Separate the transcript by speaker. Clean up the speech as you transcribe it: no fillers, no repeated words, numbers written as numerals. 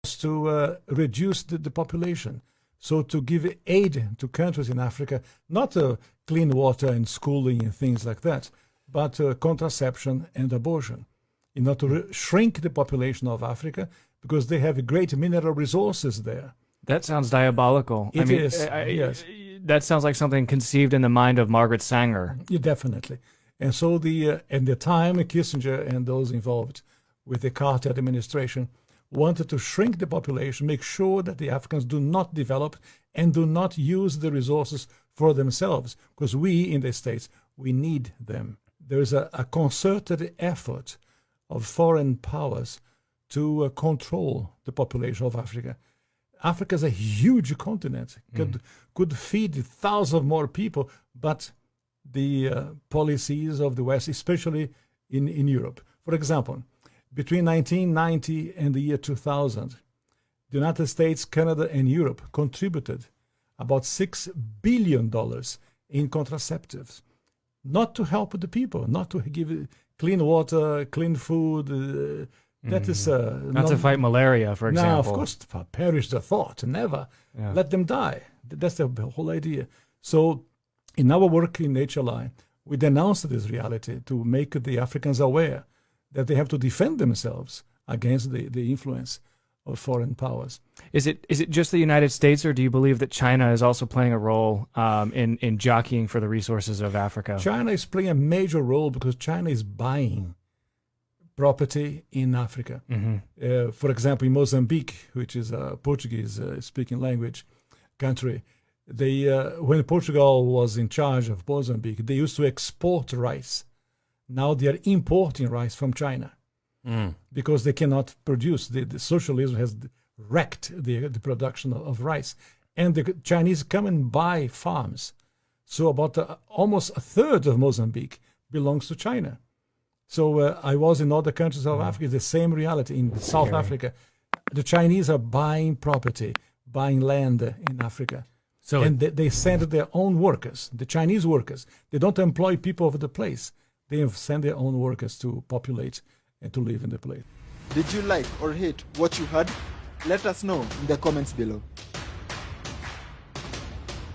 Speaker 1: to reduce the population. So to give aid to countries in Africa, not clean water and schooling and things like that, but contraception and abortion, in order to shrink the population of Africa, because they have great mineral resources there.
Speaker 2: That sounds diabolical.
Speaker 1: It is, yes.
Speaker 2: That sounds like something conceived in the mind of Margaret Sanger.
Speaker 1: Yeah, definitely. And so at the time, Kissinger and those involved with the Carter administration wanted to shrink the population, make sure that the Africans do not develop and do not use the resources for themselves, because we in the States, we need them. There is a concerted effort of foreign powers to control the population of Africa. Africa is a huge continent, could feed thousands more people, but the policies of the West, especially in Europe. For example, between 1990 and the year 2000, the United States, Canada, and Europe contributed about $6 billion in contraceptives, not to help the people, not to give clean water, clean food. That is
Speaker 2: not to fight malaria, for example.
Speaker 1: No, of course, perish the thought, never. Yeah. Let them die. That's the whole idea. So in our work in HLI, we denounced this reality to make the Africans aware that they have to defend themselves against the influence of foreign powers.
Speaker 2: Is it just the United States, or do you believe that China is also playing a role in jockeying for the resources of Africa?
Speaker 1: China is playing a major role because China is buying property in Africa. For example, in Mozambique, which is a Portuguese-speaking language country, when Portugal was in charge of Mozambique, they used to export rice. Now they are importing rice from China because they cannot produce. The socialism has wrecked the production of rice. And the Chinese come and buy farms. So about almost a third of Mozambique belongs to China. So I was in other countries of Africa, the same reality. In South Africa, the Chinese are buying property, buying land in Africa. And they send their own workers, the Chinese workers. They don't employ people of the place. They send their own workers to populate and to live in the place.
Speaker 3: Did you like or hate what you heard? Let us know in the comments below.